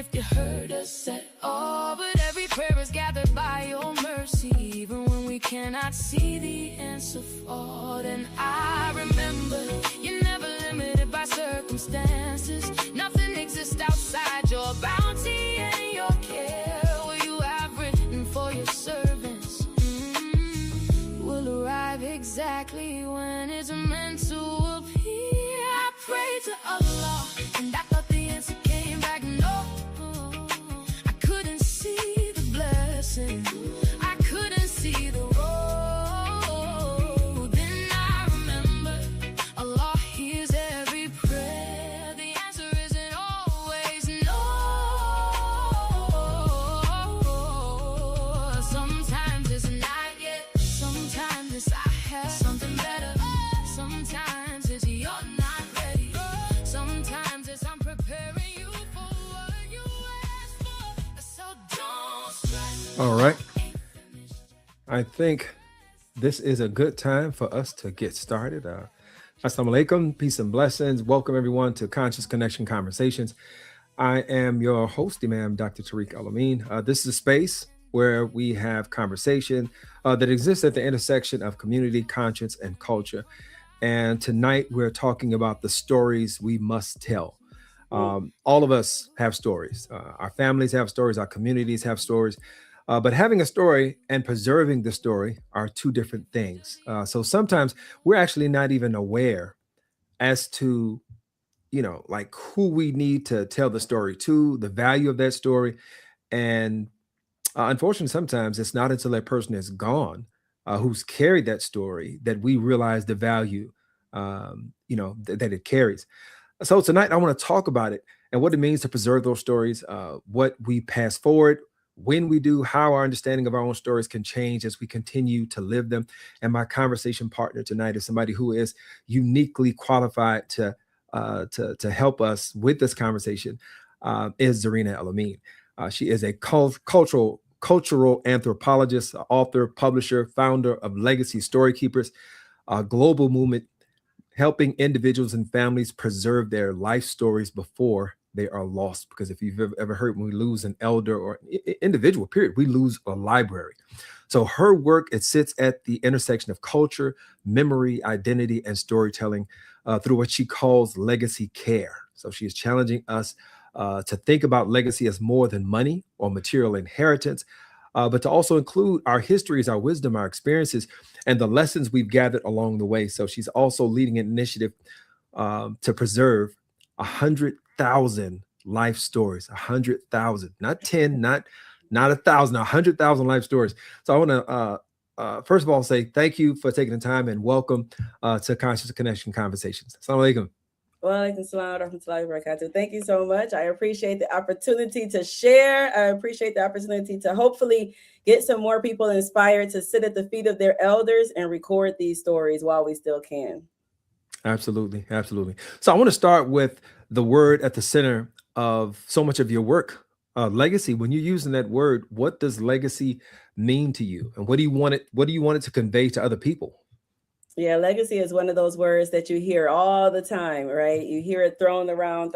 if you heard us at all. But every prayer is gathered by your mercy, even when we cannot see the answer fall. And I remember you're never limited by circumstances. Nothing exists outside your bounty and your care. What you have written for your servants will arrive exactly when it's meant to appear. I pray to Allah, and I thought the answer came back no. I couldn't see the blessing, I couldn't see the road. Then I remember Allah hears every prayer. The answer isn't always no. Sometimes it's not yet, sometimes it's I have something better. Sometimes it's you're not ready. Sometimes it's I'm preparing you for what you asked for. So don't stress. All right. I think this is a good time for us to get started. Assalamu alaikum, peace and blessings. Welcome everyone to Conscious Connection Conversations. I am your host, Imam Dr. Tariq El-Amin. This is a space where we have conversation that exists at the intersection of community, conscience, and culture. And tonight we're talking about the stories we must tell. All of us have stories. Our families have stories. Our communities have stories. But having a story and preserving the story are two different things. So sometimes we're actually not even aware as to, like who we need to tell the story to, the value of that story. And unfortunately, sometimes it's not until that person is gone who's carried that story that we realize the value, that it carries. So tonight I want to talk about it and what it means to preserve those stories, what we pass forward, when we do, how our understanding of our own stories can change as we continue to live them. And my conversation partner tonight is somebody who is uniquely qualified to help us with this conversation, is Zarina El-Amin. She is a cultural anthropologist, author, publisher, founder of Legacy Storykeepers, a global movement helping individuals and families preserve their life stories before they are lost. Because if you've ever heard, when we lose an elder or individual, period, we lose a library. So her work, it sits at the intersection of culture, memory, identity, and storytelling through what she calls legacy care. So she is challenging us to think about legacy as more than money or material inheritance, but to also include our histories, our wisdom, our experiences, and the lessons we've gathered along the way. So she's also leading an initiative to preserve 100,000 life stories, 100,000, not 10, not 1,000, 100,000 life stories. So I want to first of all say thank you for taking the time and welcome to Conscious Connection Conversations. Assalamu alaikum. Walaikum salam wa rahmatullahi wa barakatuh. Thank you so much. I appreciate the opportunity to share. I appreciate the opportunity to hopefully get some more people inspired to sit at the feet of their elders and record these stories while we still can. Absolutely. Absolutely. So I want to start with the word at the center of so much of your work, legacy. When you're using that word, what does legacy mean to you? And what do you want it to convey to other people? Yeah, legacy is one of those words that you hear all the time, right? You hear it thrown around.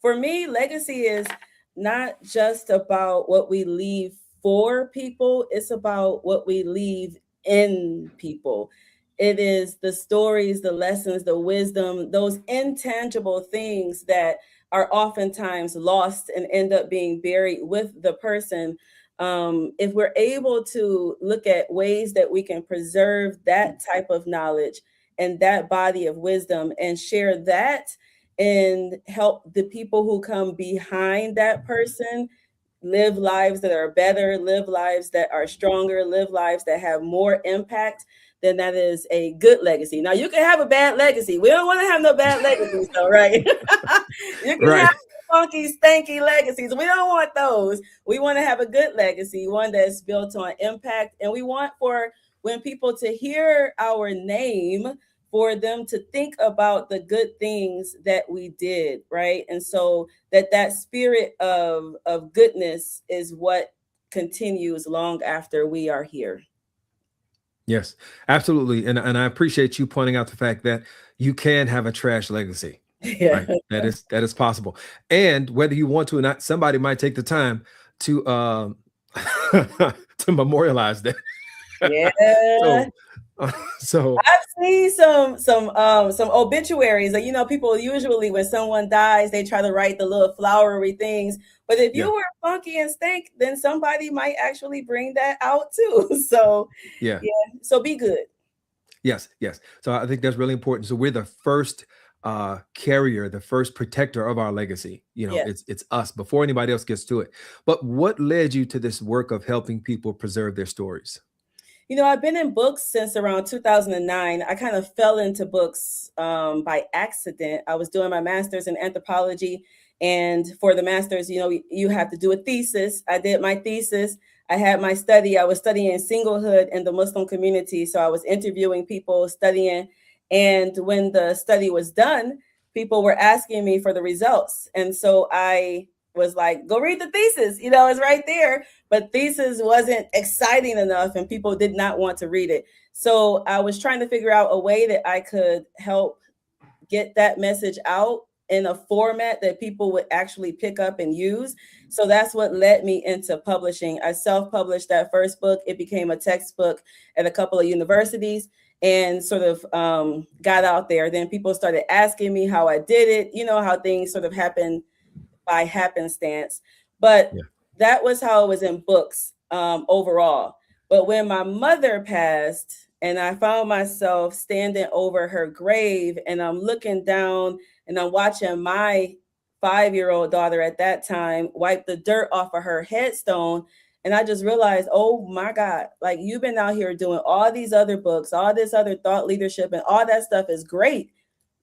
For me, legacy is not just about what we leave for people. It's about what we leave in people. It is the stories, the lessons, the wisdom, those intangible things that are oftentimes lost and end up being buried with the person. If we're able to look at ways that we can preserve that type of knowledge and that body of wisdom and share that and help the people who come behind that person live lives that are better, live lives that are stronger, live lives that have more impact, then that is a good legacy. Now, you can have a bad legacy. We don't want to have no bad legacies, though, right? You can have funky, stanky legacies. We don't want those. We want to have a good legacy, one that's built on impact. And we want for when people to hear our name, for them to think about the good things that we did, right? And so that spirit of goodness is what continues long after we are here. Yes, absolutely. And I appreciate you pointing out the fact that you can have a trash legacy. Yeah. Right. That is possible. And whether you want to or not, somebody might take the time to to memorialize that. Yeah. So so I've seen some obituaries. Like, people usually when someone dies, they try to write the little flowery things. But if yeah, you were funky and stank, then somebody might actually bring that out too. So yeah. yeah, so be good. Yes, yes. So I think that's really important. So we're the first carrier, the first protector of our legacy. Yeah. It's us before anybody else gets to it. But what led you to this work of helping people preserve their stories? I've been in books since around 2009. I kind of fell into books by accident. I was doing my master's in anthropology. And for the master's, you have to do a thesis. I did my thesis. I had my study. I was studying singlehood in the Muslim community. So I was interviewing people, studying. And when the study was done, people were asking me for the results. And so I was like, go read the thesis. It's right there, but thesis wasn't exciting enough and people did not want to read it. So I was trying to figure out a way that I could help get that message out in a format that people would actually pick up and use. So that's what led me into publishing. I self-published that first book. It became a textbook at a couple of universities and sort of got out there. Then people started asking me how I did it, how things sort of happened by happenstance. But Yeah. that was how it was in books overall. But when my mother passed, and I found myself standing over her grave, and I'm looking down and I'm watching my 5-year-old daughter at that time wipe the dirt off of her headstone. And I just realized, oh my God, like you've been out here doing all these other books, all this other thought leadership, and all that stuff is great,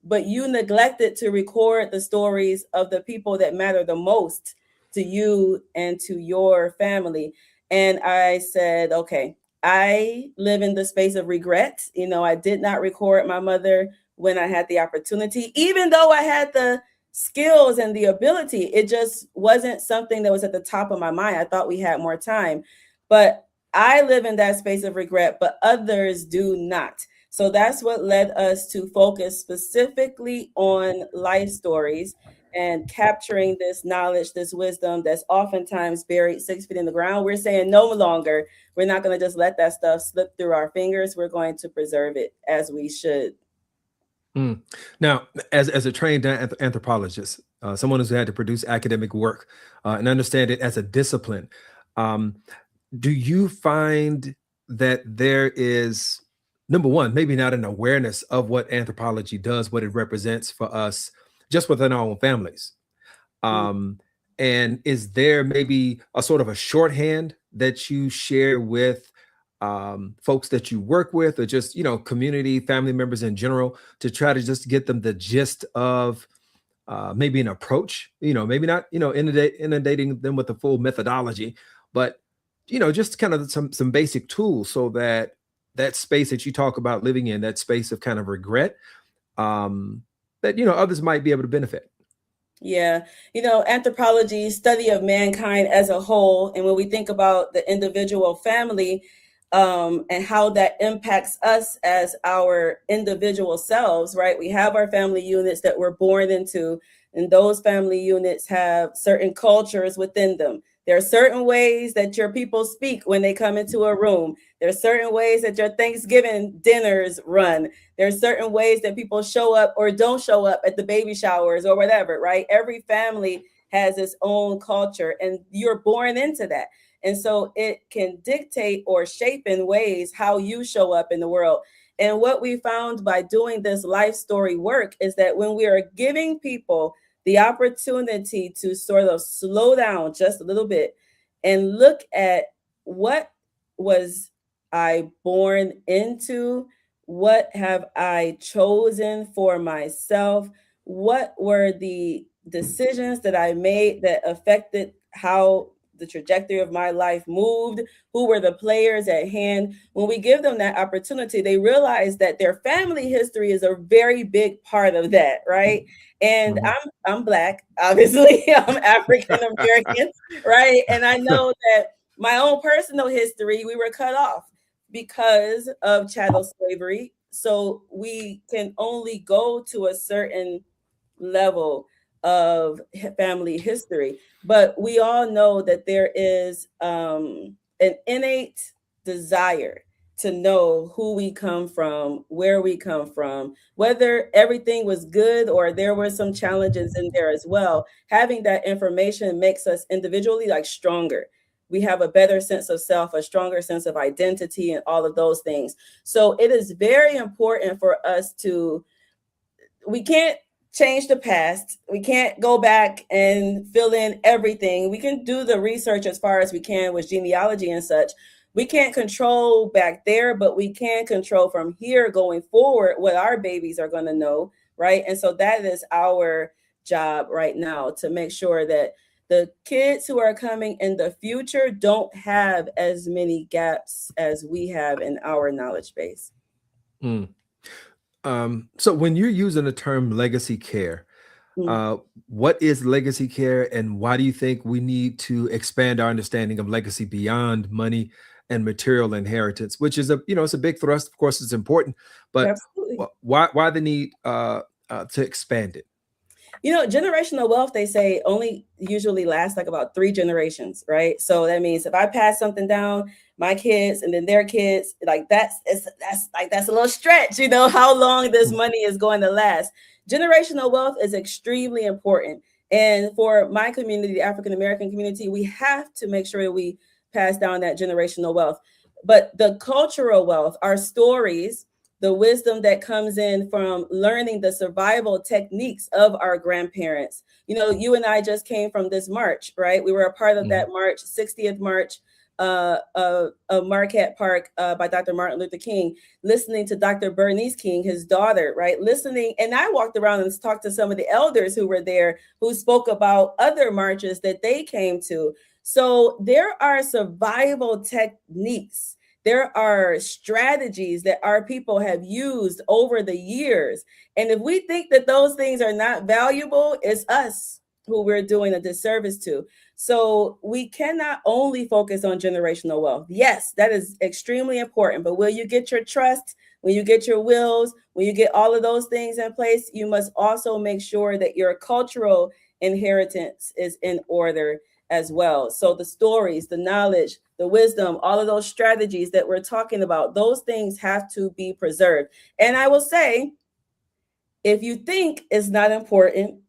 but you neglected to record the stories of the people that matter the most to you and to your family. And I said, okay, I live in the space of regret. I did not record my mother when I had the opportunity, even though I had the skills and the ability. It just wasn't something that was at the top of my mind. I thought we had more time, but I live in that space of regret, but others do not. So that's what led us to focus specifically on life stories and capturing this knowledge, this wisdom that's oftentimes buried 6 feet in the ground. We're saying no longer. We're not going to just let that stuff slip through our fingers. We're going to preserve it as we should. Mm. Now, as a trained anthropologist, someone who's had to produce academic work and understand it as a discipline, um, do you find that there is, number one, maybe not an awareness of what anthropology does, what it represents for us, just within our own families? Um, and is there maybe a sort of a shorthand that you share with folks that you work with, or just community family members in general, to try to just get them the gist of maybe an approach? Maybe not inundating them with the full methodology, but just kind of some basic tools, so that that space that you talk about living in, that space of kind of regret, that others might be able to benefit. Yeah. Anthropology, study of mankind as a whole. And when we think about the individual family, and how that impacts us as our individual selves, right? We have our family units that we're born into, and those family units have certain cultures within them. There are certain ways that your people speak when they come into a room. There are certain ways that your Thanksgiving dinners run. There are certain ways that people show up or don't show up at the baby showers or whatever, right? Every family has its own culture, and you're born into that. And so it can dictate or shape in ways how you show up in the world. And what we found by doing this life story work is that when we are giving people the opportunity to sort of slow down just a little bit and look at what was I born into, what have I chosen for myself, what were the decisions that I made that affected how the trajectory of my life moved, who were the players at hand. When we give them that opportunity, they realize that their family history is a very big part of that, right? And Mhm. I'm Black, obviously. I'm African American, right? And I know that my own personal history, we were cut off because of chattel slavery. So we can only go to a certain level of family history. But we all know that there is an innate desire to know who we come from, where we come from, whether everything was good or there were some challenges in there as well. Having that information makes us individually like stronger. We have a better sense of self, a stronger sense of identity, and all of those things. So it is very important for us to, we can't change the past. We can't go back and fill in everything. We can do the research as far as we can with genealogy and such. We can't control back there, but we can control from here going forward what our babies are going to know, right? And so that is our job right now, to make sure that the kids who are coming in the future don't have as many gaps as we have in our knowledge base. Mm. So when you're using the term legacy care, what is legacy care, and why do you think we need to expand our understanding of legacy beyond money and material inheritance, which is it's a big thrust. Of course, it's important, but Absolutely. why the need to expand it? Generational wealth, they say, only usually lasts like about 3 generations, right? So that means if I pass something down, my kids and then their kids, like that's a little stretch, how long this money is going to last. Generational wealth is extremely important. And for my community, the African American community, we have to make sure that we pass down that generational wealth. But the cultural wealth, our stories, the wisdom that comes in from learning the survival techniques of our grandparents. You and I just came from this march, right? We were a part of that march, 60th March of Marquette Park by Dr. Martin Luther King, listening to Dr. Bernice King, his daughter, right? Listening. And I walked around and talked to some of the elders who were there, who spoke about other marches that they came to. So there are survival techniques. There are strategies that our people have used over the years. And if we think that those things are not valuable, it's us who we're doing a disservice to. So we cannot only focus on generational wealth. Yes, that is extremely important. But will you get your trust, when you get your wills, when you get all of those things in place, you must also make sure that your cultural inheritance is in order as well. So the stories, the knowledge, the wisdom, all of those strategies that we're talking about, those things have to be preserved. And I will say, if you think it's not important,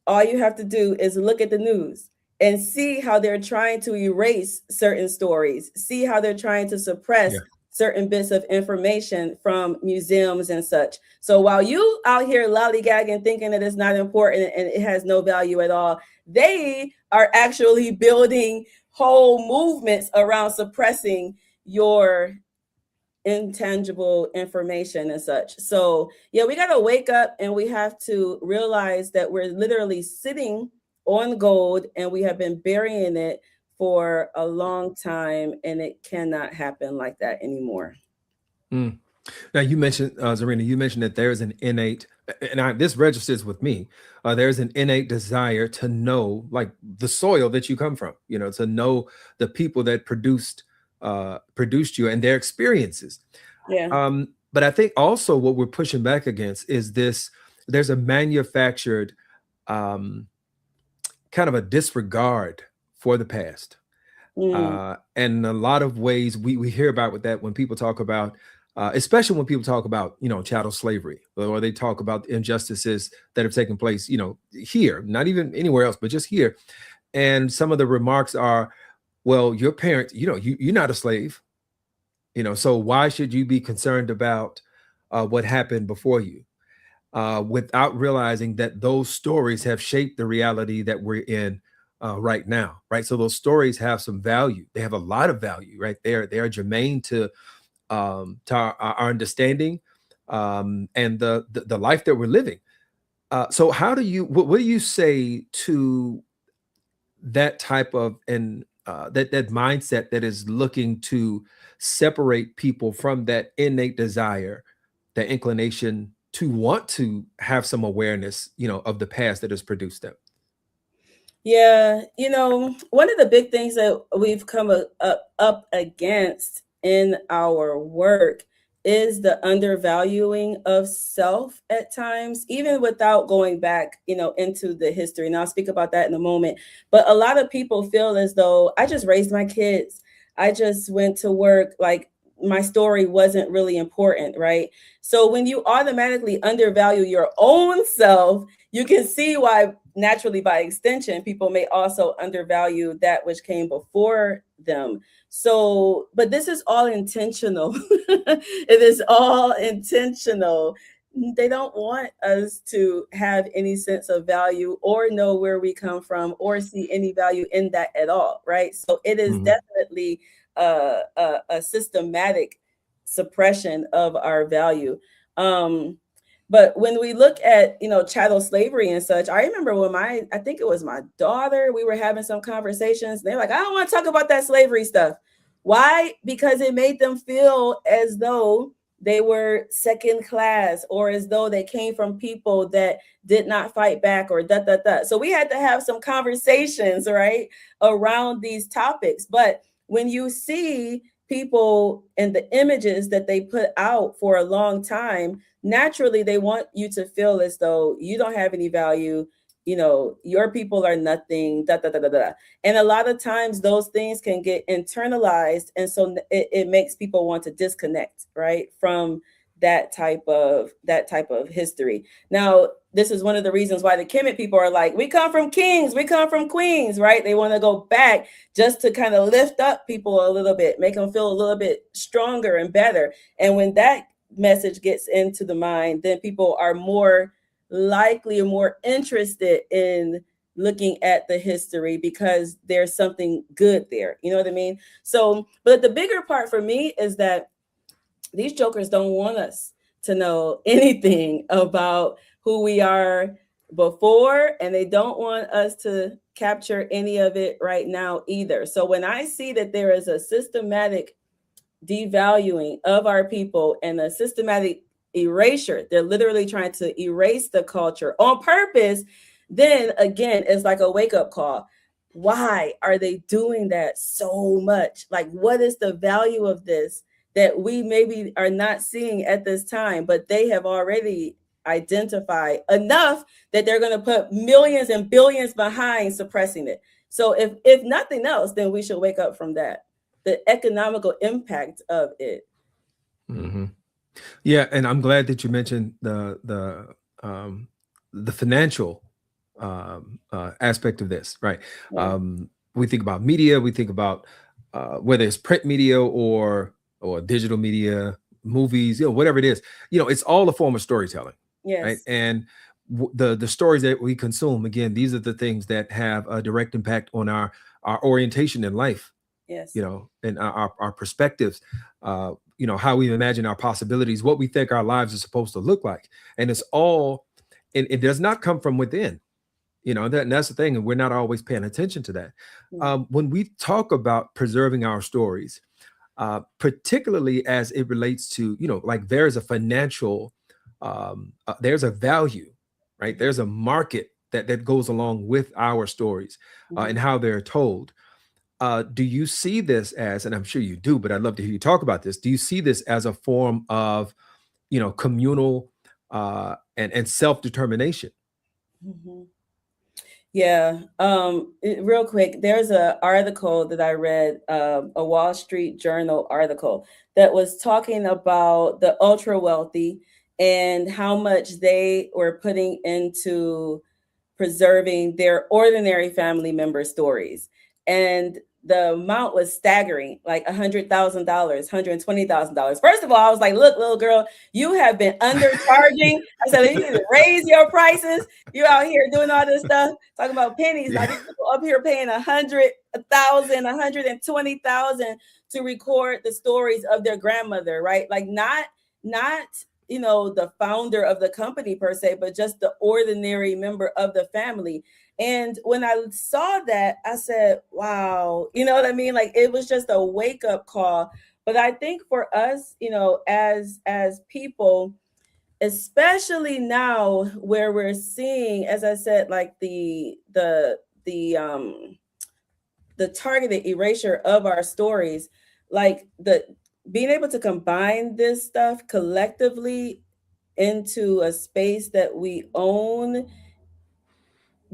all you have to do is look at the news and see how they're trying to erase certain stories, see how they're trying to suppress certain bits of information from museums and such. So while you out here lollygagging, thinking that it's not important and it has no value at all, they are actually building whole movements around suppressing your intangible information and such. So yeah, we got to wake up and we have to realize that we're literally sitting on gold and we have been burying it for a long time, and it cannot happen like that anymore. Now you mentioned, Zarina, you mentioned that there's an innate, and this registers with me. There's an innate desire to know, like, the soil that you come from. To know the people that produced you and their experiences. Yeah. But I think also what we're pushing back against is this: there's a manufactured kind of a disregard for the past. And in a lot of ways, we hear about with that when people talk about, especially when people talk about, chattel slavery, or they talk about injustices that have taken place, here, not even anywhere else, but just here. And some of the remarks are, well, your parents, you're not a slave, so why should you be concerned about what happened before you? Without realizing that those stories have shaped the reality that we're in right now, right? So those stories have some value. They have a lot of value, right? They are germane to our understanding and the life that we're living. So what do you say to that type of that mindset that is looking to separate people from that innate desire, that inclination to want to have some awareness, of the past that has produced them? Yeah, one of the big things that we've come up against in our work is the undervaluing of self at times, even without going back, into the history. And I'll speak about that in a moment. But a lot of people feel as though I just raised my kids. I just went to work, like my story wasn't really important, right? So when you automatically undervalue your own self, you can see why naturally by extension people may also undervalue that which came before them. So, but this is all intentional. It is all intentional. They don't want us to have any sense of value or know where we come from or see any value in that at all, right? So it is Mhm. definitely a systematic suppression of our value. But when we look at, chattel slavery and such, I remember when I think it was my daughter, we were having some conversations. They're like, I don't want to talk about that slavery stuff. Why? Because it made them feel as though they were second class or as though they came from people that did not fight back or da da da. So we had to have some conversations, right, around these topics. But when you see people and the images that they put out for a long time, naturally they want you to feel as though you don't have any value, your people are nothing, da da da da da. And a lot of times those things can get internalized, and so it makes people want to disconnect, right, from that type of history. Now, this is one of the reasons why the Kemet people are like, we come from kings, we come from queens, right? They want to go back just to kind of lift up people a little bit, make them feel a little bit stronger and better. And when that message gets into the mind, then people are more likely or more interested in looking at the history because there's something good there. You know what I mean? So, but the bigger part for me is that these jokers don't want us to know anything about who we are before, and they don't want us to capture any of it right now either. So when I see that there is a systematic devaluing of our people and a systematic erasure, they're literally trying to erase the culture on purpose, then again, it's like a wake up call. Why are they doing that so much? Like, what is the value of this that we maybe are not seeing at this time, but they have already identified enough that they're going to put millions and billions behind suppressing it. So if nothing else, then we should wake up from that, the economical impact of it. Mm-hmm. Yeah, and I'm glad that you mentioned the financial aspect of this, right? Yeah. We think about media, we think about whether it's print media or digital media, movies, whatever it is, it's all a form of storytelling, right? Yes. And the stories that we consume, again, these are the things that have a direct impact on our orientation in life, Yes. and our perspectives, how we imagine our possibilities, what we think our lives are supposed to look like. And it's all, and it does not come from within, and that's the thing. And we're not always paying attention to that. When we talk about preserving our stories, particularly as it relates to, like there's a financial, there's a value, right? There's a market that goes along with our stories and how they're told. Do you see this as, and I'm sure you do, but I'd love to hear you talk about this. Do you see this as a form of, communal and self-determination? Mm-hmm. Yeah. Real quick, there's an article that I read, a Wall Street Journal article that was talking about the ultra wealthy and how much they were putting into preserving their ordinary family member stories. And the amount was staggering, like $100,000, $120,000. First of all, I was like, look, little girl, you have been undercharging. I said, you need to raise your prices. You out here doing all this stuff, talking about pennies. Now these people up here paying 100,000, 120,000 to record the stories of their grandmother, right? Like not the founder of the company per se, but just the ordinary member of the family. And when I saw that, I said, wow, you know what I mean? Like it was just a wake up call. But I think for us, as people, especially now where we're seeing, as I said, like the targeted erasure of our stories, like being able to combine this stuff collectively into a space that we own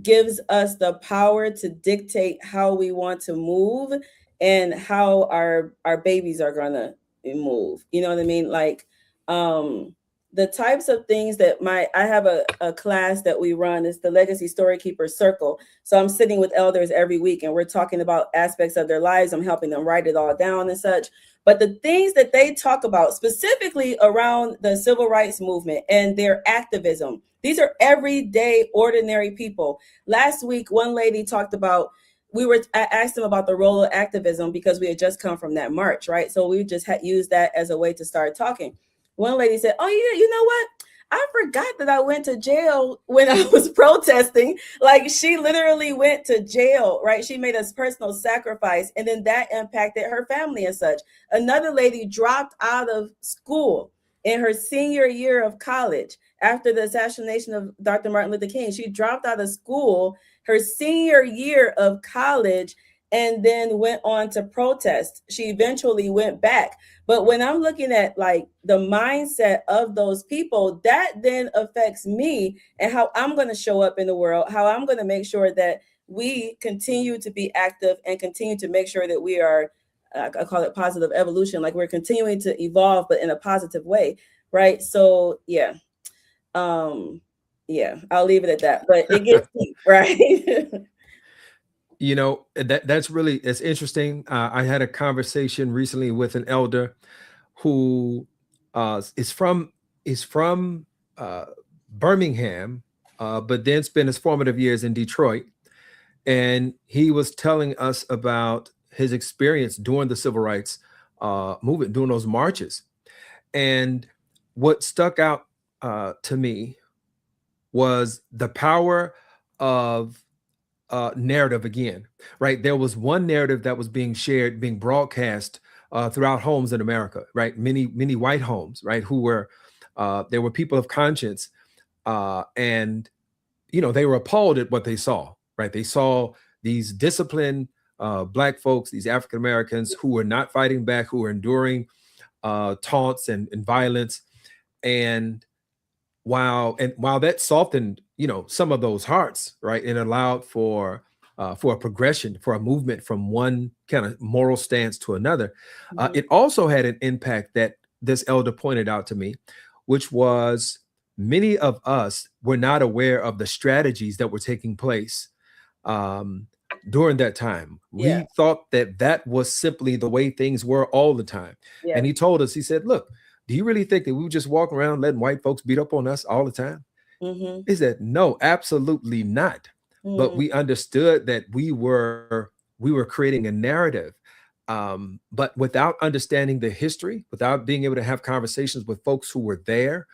gives us the power to dictate how we want to move and how our babies are gonna move. You know what I mean? Like the types of things that I have a class that we run is the Legacy Story Keeper Circle. So I'm sitting with elders every week and we're talking about aspects of their lives. I'm helping them write it all down and such. But the things that they talk about specifically around the civil rights movement and their activism, these are everyday, ordinary people. Last week, one lady talked about, I asked them about the role of activism because we had just come from that march, right? So we just had used that as a way to start talking. One lady said, oh yeah, you know what? I forgot that I went to jail when I was protesting. Like, she literally went to jail, right? She made a personal sacrifice, and then that impacted her family and such. Another lady dropped out of school in her senior year of college after the assassination of Dr. Martin Luther King. She dropped out of school her senior year of college and then went on to protest. She eventually went back. But when I'm looking at like the mindset of those people, that then affects me and how I'm going to show up in the world, how I'm going to make sure that we continue to be active and continue to make sure that we are, I call it positive evolution, like we're continuing to evolve, but in a positive way, right? So yeah, I'll leave it at that. But it gets deep, right? You know, that's really, it's interesting. I had a conversation recently with an elder who is from uh, Birmingham, but then spent his formative years in Detroit. And he was telling us about his experience during the civil rights movement, during those marches. And what stuck out to me was the power of narrative again, right? There was one narrative that was being shared, being broadcast throughout homes in America, right? Many white homes, right? Who were, there were people of conscience, and, you know, they were appalled at what they saw, right? They saw these disciplined Black folks, these African Americans who were not fighting back, who were enduring taunts and violence. And while that softened, you know, some of those hearts, right, and allowed for a progression, for a movement from one kind of moral stance to another, it also had an impact that this elder pointed out to me, which was many of us were not aware of the strategies that were taking place during that time. Yeah. We thought that that was simply the way things were all the time. Yeah. And he told us, he said, look, do you really think that we would just walk around letting white folks beat up on us all the time? He said, no, absolutely not. But we understood that we were creating a narrative. But without understanding the history, without being able to have conversations with folks who were there,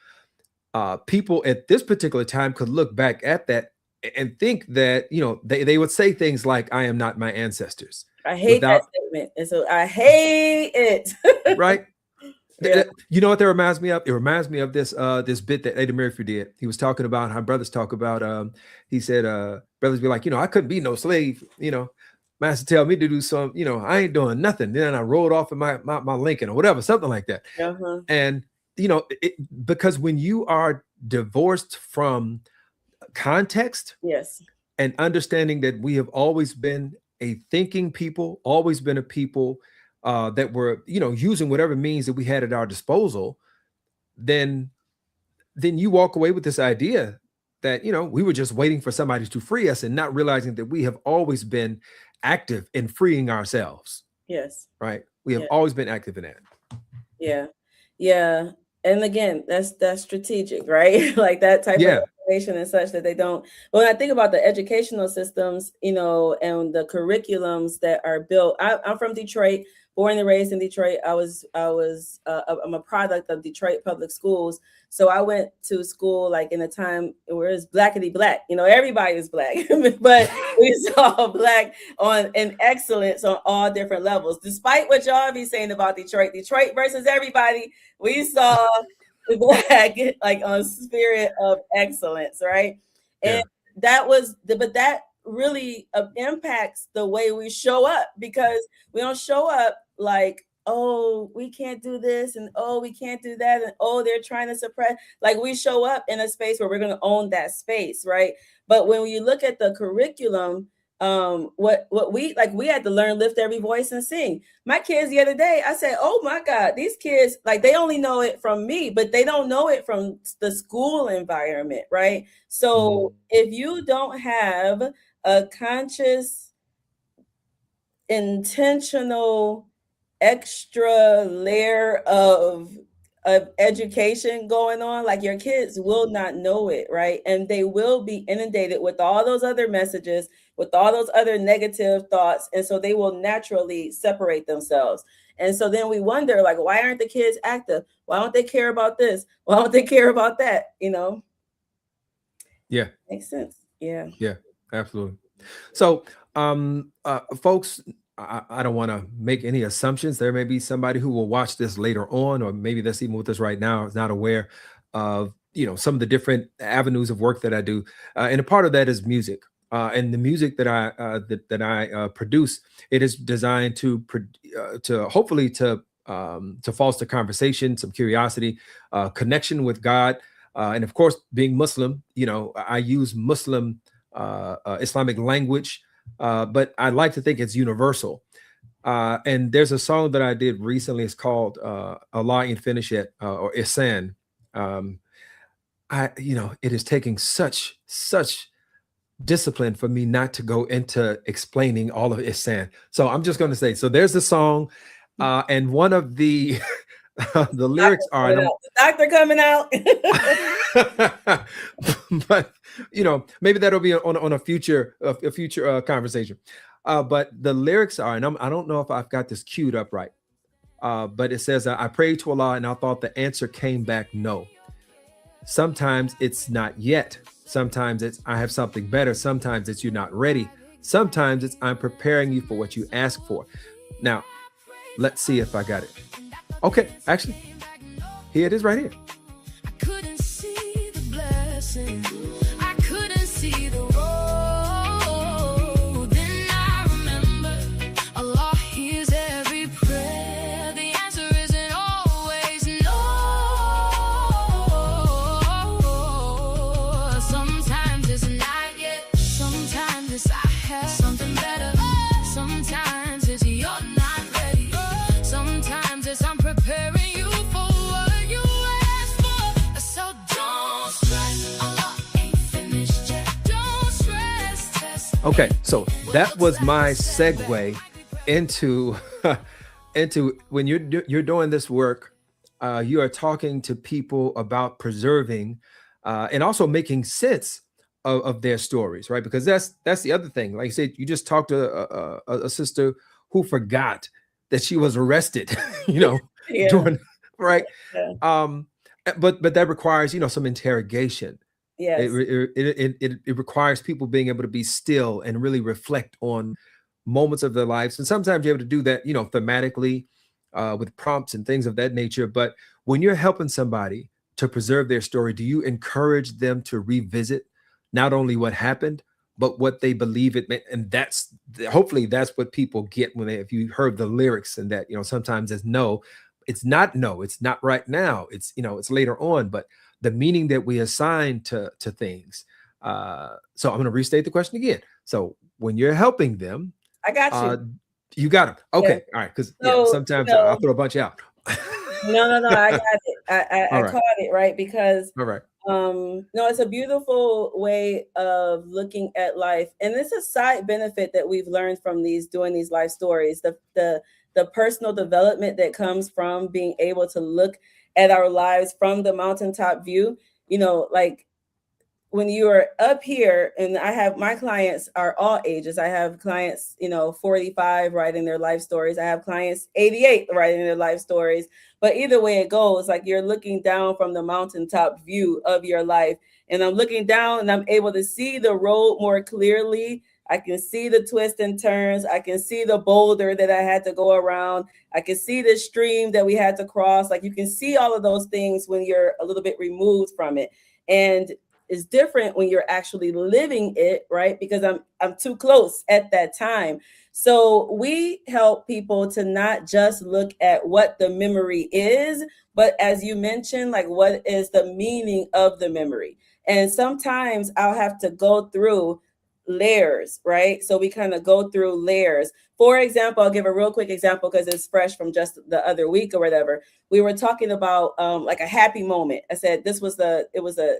people at this particular time could look back at that and think that, you know, they would say things like, I am not my ancestors. I hate that statement. And so I hate it. Right. Yeah. You know what that reminds me of? It reminds me of this this bit that Eddie Murphy did. He was talking about how brothers talk about, he said, brothers be like, you know, I couldn't be no slave, you know, master tell me to do some, you know, I ain't doing nothing. Then I rolled off in my Lincoln or whatever, something like that. And, you know, because when you are divorced from context, yes, and understanding that we have always been a thinking people, always been a people that were, you know, using whatever means that we had at our disposal, then you walk away with this idea that, you know, we were just waiting for somebody to free us and not realizing that we have always been active in freeing ourselves. Yes. Right. We have always been active in that. Yeah. Yeah. And again, that's strategic, right? Like that type of information and such that they don't. But when I think about the educational systems, you know, and the curriculums that are built, I'm from Detroit, born and raised in Detroit. I'm a product of Detroit public schools. So I went to school like in a time where it's blackity black, you know, everybody is black, but we saw black in excellence on all different levels. Despite what y'all be saying about Detroit versus everybody, we saw the black like on spirit of excellence, right? And that really impacts the way we show up, because we don't show up like oh, we can't do this, and oh, we can't do that, and oh, they're trying to suppress. Like, we show up in a space where we're going to own that space, right? But when you look at the curriculum, what we like, we had to learn lift every voice and sing. My kids the other day, I said, oh my God, these kids, like, they only know it from me, but they don't know it from the school environment, right? So if you don't have a conscious, intentional, extra layer of education going on, like, your kids will not know it, right? And they will be inundated with all those other messages, with all those other negative thoughts, and so they will naturally separate themselves. And so then we wonder, like, why aren't the kids active? Why don't they care about this? Why don't they care about that? Yeah. Makes sense. Yeah, Absolutely. So, folks, I don't want to make any assumptions. There may be somebody who will watch this later on, or maybe that's even with us right now, is not aware of some of the different avenues of work that I do, and a part of that is music. And the music that I produce, it is designed to hopefully to foster conversation, some curiosity, connection with God, and of course, being Muslim, I use Muslim Islamic language, but I like to think it's universal. And there's a song that I did recently. It's called "El-Amin" or Ihsan. It is taking such discipline for me not to go into explaining all of Ihsan. So I'm just going to say, so there's the song, and one of the the lyrics are, the doctor coming out. but maybe that'll be on a future conversation. But the lyrics are, and I don't know if I've got this queued up right, but it says, I prayed to Allah and I thought the answer came back no. Sometimes it's not yet. Sometimes it's I have something better. Sometimes it's you're not ready. Sometimes it's I'm preparing you for what you ask for. Now, let's see if I got it. Okay, actually, here it is right here. I couldn't see the blessing. I couldn't see the road. Then I remember Allah hears every prayer. The answer isn't always no. Sometimes it's not yet. Sometimes it's I have something better. Sometimes it's you're not ready. Sometimes it's I'm preparing you for what you asked for. So don't stress, Allah ain't finished yet. Don't stress. Okay, so that was my segue into into when you're doing this work. You are talking to people about preserving and also making sense of their stories, right? Because that's the other thing. Like you said, you just talked to a sister who forgot that she was arrested, Yeah. doing right. Yeah. But that requires some interrogation. Yes. It requires people being able to be still and really reflect on moments of their lives, and sometimes you're able to do that, thematically, with prompts and things of that nature. But when you're helping somebody to preserve their story, do you encourage them to revisit not only what happened, but what they believe it meant? And hopefully that's what people get if you heard the lyrics, and that sometimes it's no, it's not right now. It's it's later on, but the meaning that we assign to things. So I'm going to restate the question again. So when you're helping them, I got you. You got them. Okay, Yeah. all right. Because So, sometimes I'll throw a bunch out. No, I got it. I All right. caught it, right? Because All right. no, it's a beautiful way of looking at life, and it's a side benefit that we've learned from doing these life stories. The personal development that comes from being able to look at our lives from the mountaintop view. Like, when you are up here, and I have my clients are all ages. I have clients, 45 writing their life stories. I have clients 88 writing their life stories. But either way it goes, like, you're looking down from the mountaintop view of your life. And I'm looking down and I'm able to see the road more clearly. I can see the twists and turns. I can see the boulder that I had to go around. I can see the stream that we had to cross. Like, you can see all of those things when you're a little bit removed from it. And is different when you're actually living it, right? Because I'm too close at that time. So we help people to not just look at what the memory is, but as you mentioned, like what is the meaning of the memory. And sometimes I'll have to go through layers, right? So we kind of go through layers. For example, I'll give a real quick example because it's fresh from just the other week or whatever. We were talking about like a happy moment. I said it was a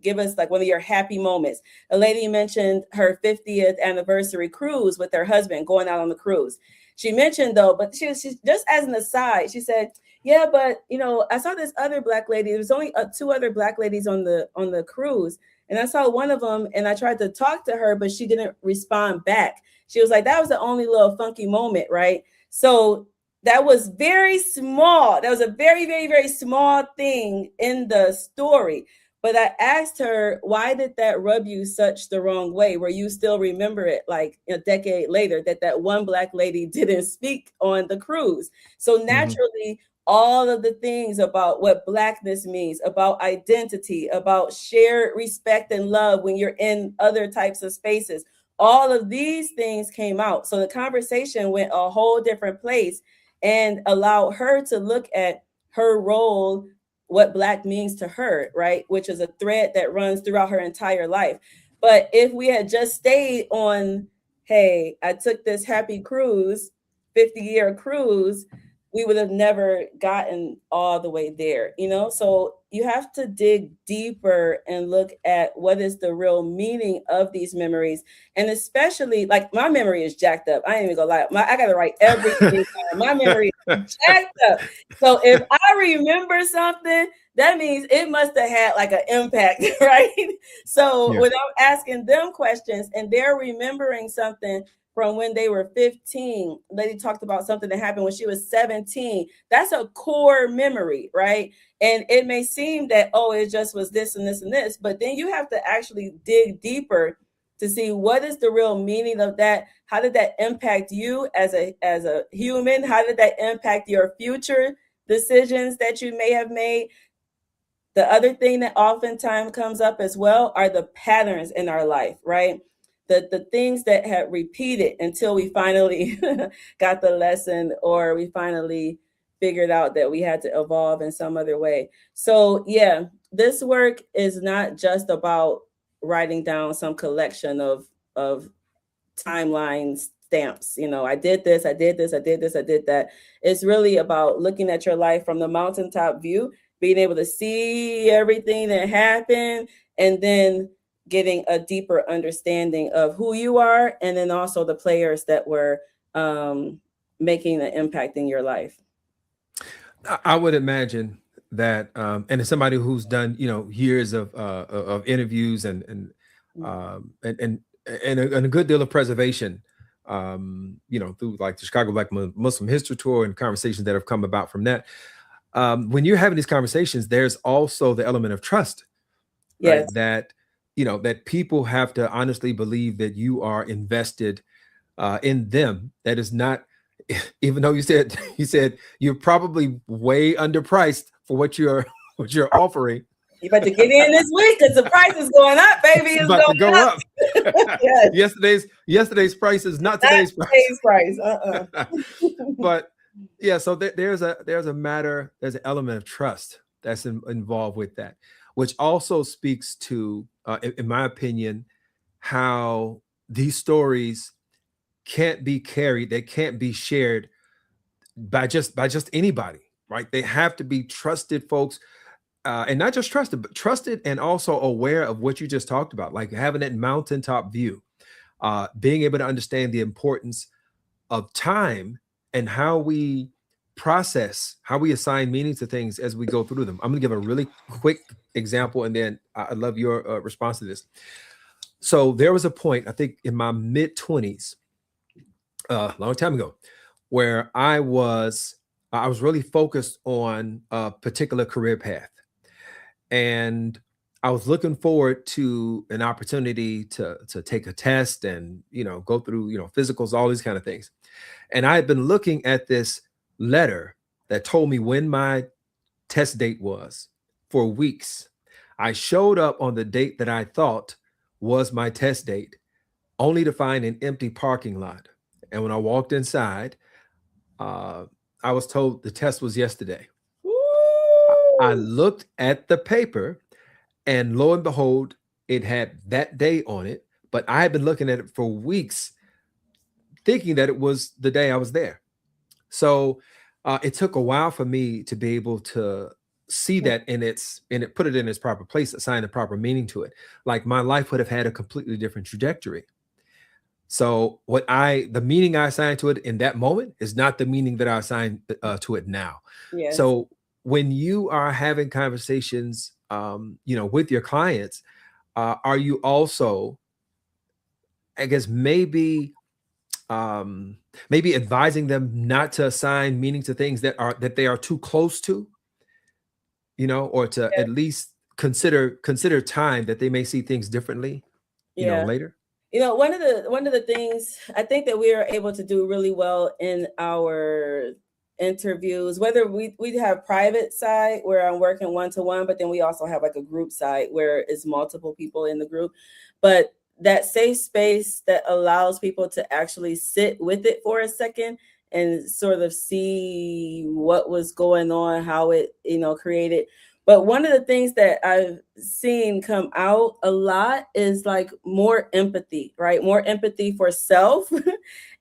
give us like one of your happy moments. A lady mentioned her 50th anniversary cruise with her husband, going out on the cruise. She mentioned though, but she's just as an aside, she said, yeah, but you know, I saw this other black lady. There was only two other black ladies on the cruise. And I saw one of them and I tried to talk to her, but she didn't respond back. She was like, that was the only little funky moment, right? So that was very small. That was a very, very, very small thing in the story. But I asked her, why did that rub you such the wrong way? Where you still remember it like a decade later that one black lady didn't speak on the cruise. So naturally, all of the things about what blackness means, about identity, about shared respect and love when you're in other types of spaces, all of these things came out. So the conversation went a whole different place and allowed her to look at her role, what black means to her, right? Which is a thread that runs throughout her entire life. But if we had just stayed on, hey, I took this happy cruise, 50-year cruise, we would have never gotten all the way there, you know? So you have to dig deeper and look at what is the real meaning of these memories. And especially, like, my memory is jacked up. I ain't even gonna lie. I gotta write everything down. My memory is jacked up. So if I remember something, that means it must have had like an impact, right? So when I'm asking them questions and they're remembering something from when they were 15. Lady talked about something that happened when she was 17. That's a core memory, right? And it may seem that, oh, it just was this and this and this, but then you have to actually dig deeper to see what is the real meaning of that. How did that impact you as a human? How did that impact your future decisions that you may have made? The other thing that oftentimes comes up as well are the patterns in our life, right? The things that had repeated until we finally got the lesson, or we finally figured out that we had to evolve in some other way. So yeah, this work is not just about writing down some collection of timeline stamps. You know, I did this, I did this, I did this, I did that. It's really about looking at your life from the mountaintop view, being able to see everything that happened, and then getting a deeper understanding of who you are, and then also the players that were making an impact in your life. I would imagine that, and as somebody who's done, years of interviews and a good deal of preservation, through like the Chicago Black Muslim History Tour and conversations that have come about from that. When you're having these conversations, there's also the element of trust, right? Yes. That people have to honestly believe that you are invested in them. That is not, even though you said you're probably way underpriced for what you're offering. You better get in this week because the price is going up, baby. It's about to go up. Yes. Yesterday's price is not today's price. But yeah, so there's an element of trust that's involved with that, which also speaks to, in my opinion, how these stories can't be carried, they can't be shared by just anybody, right? They have to be trusted folks, and not just trusted, but trusted and also aware of what you just talked about, like having that mountaintop view, being able to understand the importance of time and how we process, how we assign meaning to things as we go through them. I'm going to give a really quick example, and then I'd love your response to this. So there was a point, I think in my mid-20s, a long time ago, where I was really focused on a particular career path. And I was looking forward to an opportunity to take a test and, go through, physicals, all these kind of things. And I had been looking at this letter that told me when my test date was for weeks. I showed up on the date that I thought was my test date, only to find an empty parking lot. And when I walked inside, uh, I was told the test was yesterday. I Woo! looked at the paper, and lo and behold, it had that day on it. But I had been looking at it for weeks, thinking that it was the day I was there. So it took a while for me to be able to see that put it in its proper place, assign the proper meaning to it. Like my life would have had a completely different trajectory. So the meaning I assigned to it in that moment is not the meaning that I assign to it now. Yes. So when you are having conversations, with your clients, are you also, I guess, maybe advising them not to assign meaning to things that they are too close to, or to Yeah. at least consider time that they may see things differently, Yeah. later? One of the things I think that we are able to do really well in our interviews, whether we have private side where I'm working one to one, but then we also have like a group side where it's multiple people in the group. But that safe space that allows people to actually sit with it for a second and sort of see what was going on, how it, created. But one of the things that I've seen come out a lot is like more empathy, right? More empathy for self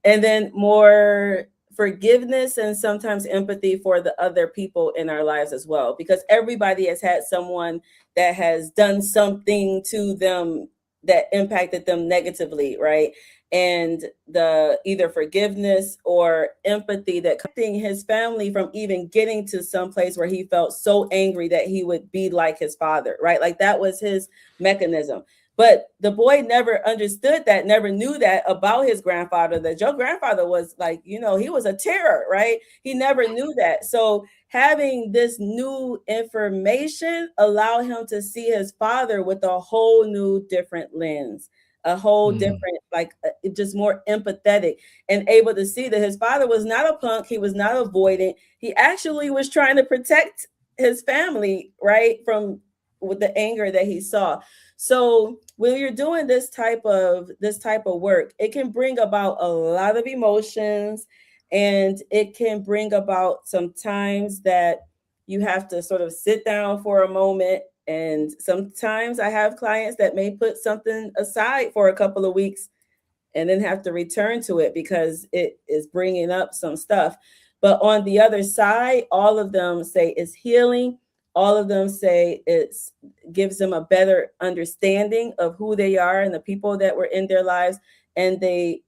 and then more forgiveness and sometimes empathy for the other people in our lives as well. Because everybody has had someone that has done something to them that impacted them negatively, right? And the either forgiveness or empathy that his family from even getting to some place where he felt so angry that he would be like his father, right? Like that was his mechanism. But the boy never understood that, never knew that about his grandfather, that your grandfather was like, he was a terror, right? He never knew that. So having this new information allowed him to see his father with a whole new different lens, a whole Mm, different, like just more empathetic, and able to see that his father was not a punk. He was not avoidant. He actually was trying to protect his family, right, from with the anger that he saw. So when you're doing this type of work, it can bring about a lot of emotions, and it can bring about some times that you have to sort of sit down for a moment. And sometimes I have clients that may put something aside for a couple of weeks and then have to return to it because it is bringing up some stuff. But on the other side, all of them say it's healing. All of them say it's gives them a better understanding of who they are and the people that were in their lives, and they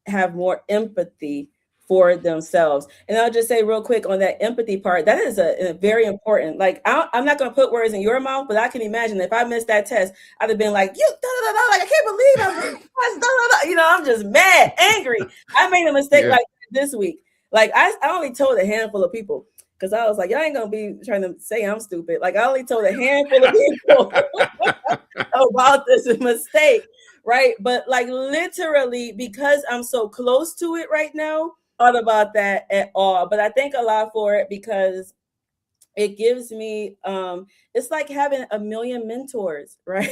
have more empathy for themselves. And I'll just say real quick on that empathy part, that is a very important. Like I'm not going to put words in your mouth, but I can imagine if I missed that test, I'd have been like, you, da, da, da, like I can't believe da, da, da. I'm just mad, angry. I made a mistake yeah. like this week. Like I only told a handful of people because I was like, y'all ain't gonna be trying to say I'm stupid. Like I only told a handful of people about this mistake, right? But like literally, because I'm so close to it right now, thought about that at all. But I thank a lot for it because it gives me it's like having a million mentors, right?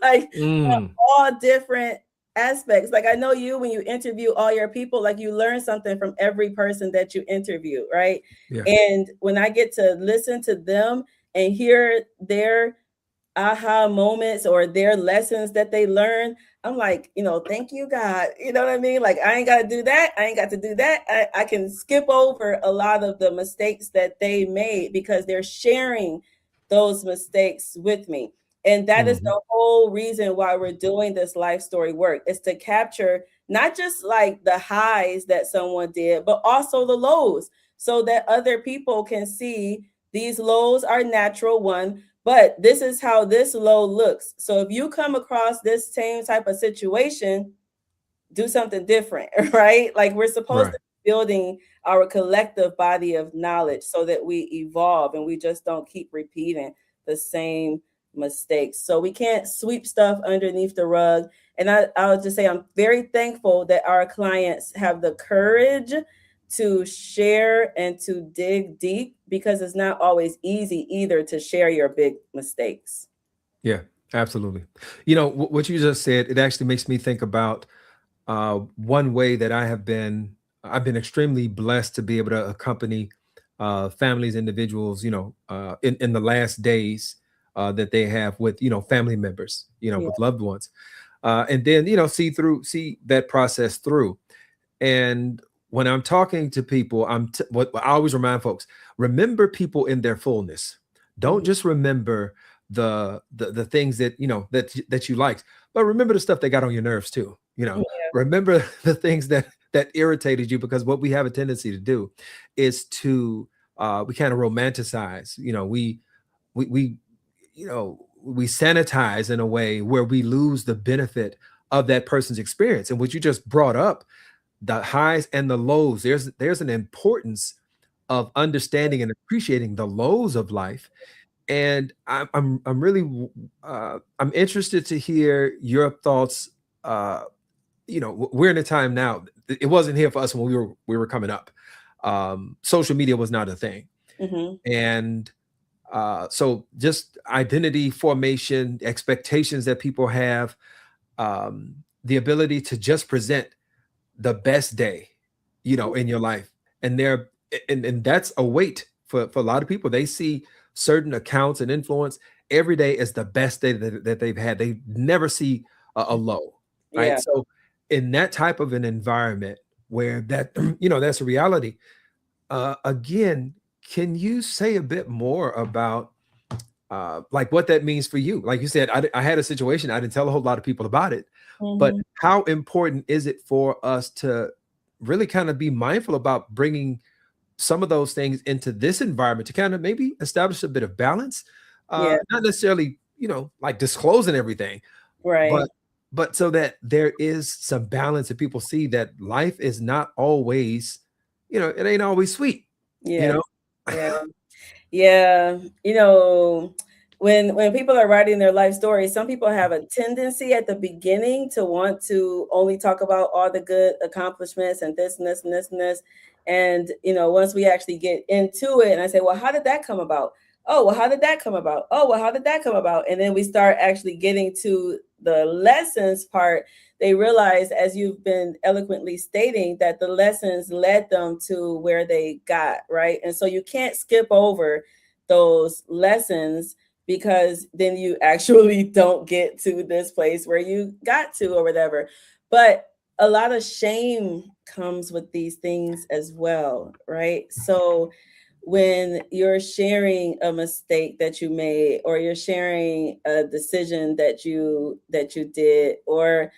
Like Mm, all different aspects. Like I know you when you interview all your people, like you learn something from every person that you interview, right? yeah. And when I get to listen to them and hear their aha moments or their lessons that they learn, I'm like, thank you, God. You know what I mean? Like, I ain't got to do that. I ain't got to do that. I can skip over a lot of the mistakes that they made because they're sharing those mistakes with me. And that is Hmm. the whole reason why we're doing this life story work, is to capture not just like the highs that someone did, but also the lows so that other people can see these lows are natural, one, but this is how this low looks. So if you come across this same type of situation, do something different, right? Like we're supposed Right. to be building our collective body of knowledge so that we evolve and we just don't keep repeating the same mistakes. So we can't sweep stuff underneath the rug. And I would just say I'm very thankful that our clients have the courage to share and to dig deep because it's not always easy either to share your big mistakes. Yeah, absolutely. You know, what you just said, it actually makes me think about one way that I've been extremely blessed to be able to accompany families, individuals, in the last days that they have with, family members, Yeah. with loved ones. And then, see that process through. And when I'm talking to people, what I always remind folks, remember people in their fullness. Don't Mhm. just remember the things that that you liked, but remember the stuff that got on your nerves too. Remember the things that irritated you, because what we have a tendency to do is to we kind of romanticize. We we sanitize in a way where we lose the benefit of that person's experience. And what you just brought up, the highs and the lows, there's an importance of understanding and appreciating the lows of life. And I'm really I'm interested to hear your thoughts. We're in a time now, it wasn't here for us when we were coming up. Social media was not a thing. Mhm. And so just identity formation, expectations that people have, the ability to just present the best day, in your life. And there and that's a weight for a lot of people. They see certain accounts and influence every day as the best day that they've had. They never see a low, right? Yeah. So in that type of an environment where that that's a reality, again, can you say a bit more about like what that means for you? Like you said, I had a situation, I didn't tell a whole lot of people about it, but Mhm. how important is it for us to really kind of be mindful about bringing some of those things into this environment to kind of maybe establish a bit of balance? Yeah. Not necessarily, like disclosing everything, Right. but so that there is some balance and people see that life is not always, it ain't always sweet, you Yes. know? Yeah. Yeah, when people are writing their life stories, some people have a tendency at the beginning to want to only talk about all the good accomplishments and this and this and this and this. And once we actually get into it, and I say, well, how did that come about? Oh, well, how did that come about? Oh, well, how did that come about? And then we start actually getting to the lessons part. They realize, as you've been eloquently stating, that the lessons led them to where they got, right? And so you can't skip over those lessons, because then you actually don't get to this place where you got to or whatever. But a lot of shame comes with these things as well, right? So when you're sharing a mistake that you made, or you're sharing a decision that you did, or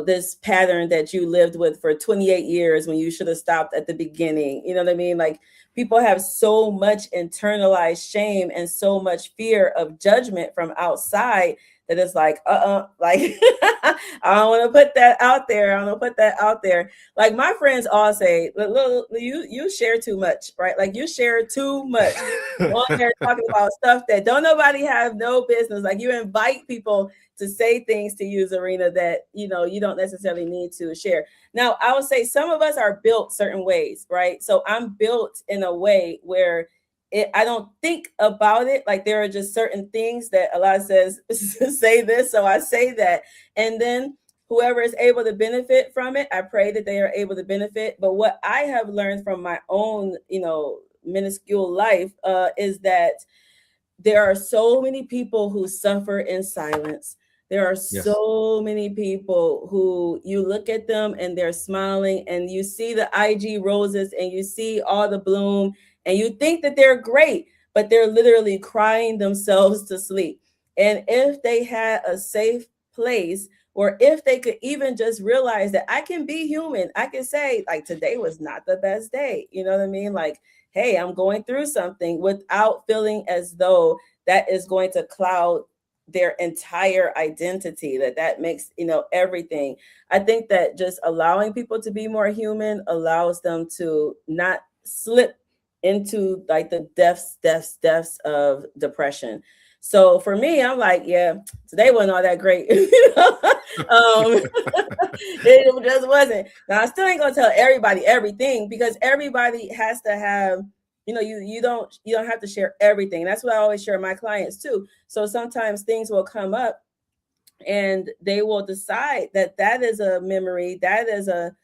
this pattern that you lived with for 28 years when you should have stopped at the beginning, you know what I mean? Like, people have so much internalized shame and so much fear of judgment from outside, that it's like, like I don't want to put that out there. I don't want to put that out there. Like, my friends all say, "Look, you share too much, right? Like, you share too much. You're on there talking about stuff that don't nobody have no business. Like, you invite people to say things to you, Zarina, that you don't necessarily need to share." Now, I would say some of us are built certain ways, right? So I'm built in a way where I don't think about it. Like, there are just certain things that Allah says, say this, so I say that. And then whoever is able to benefit from it, I pray that they are able to benefit. But what I have learned from my own, minuscule life, is that there are so many people who suffer in silence. There are Yes. so many people who you look at them and they're smiling, and you see the IG roses and you see all the bloom, and you think that they're great, but they're literally crying themselves to sleep. And if they had a safe place, or if they could even just realize that I can be human, I can say, like, today was not the best day. You know what I mean? Like, hey, I'm going through something, without feeling as though that is going to cloud their entire identity, that makes everything. I think that just allowing people to be more human allows them to not slip into, like, the depths of depression. So for me, I'm like, yeah, today wasn't all that great. It just wasn't. Now, I still ain't gonna tell everybody everything, because everybody has to have you don't have to share everything. That's what I always share with my clients too. So sometimes things will come up and they will decide that that is a memory, that is a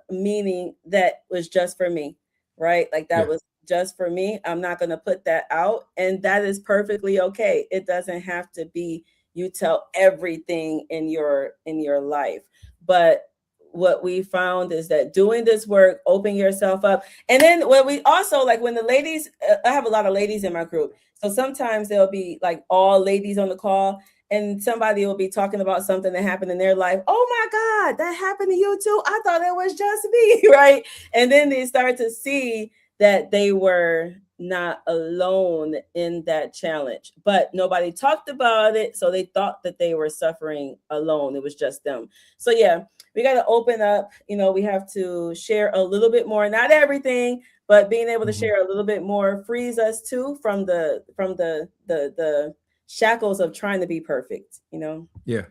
meaning that was just for me, right? Like that Yeah. was just for me. I'm not going to put that out, and that is perfectly okay. It doesn't have to be you tell everything in your life. But what we found is that doing this work, open yourself up. And then when we also, like, when the ladies, I have a lot of ladies in my group, so sometimes there'll be like all ladies on the call, and somebody will be talking about something that happened in their life. Oh my God, that happened to you too. I thought it was just me, right? And then they start to see that they were not alone in that challenge, but nobody talked about it. So they thought that they were suffering alone. It was just them. So yeah, we got to open up. We have to share a little bit more, not everything, but being able to share a little bit more frees us too from the shackles of trying to be perfect. Yeah.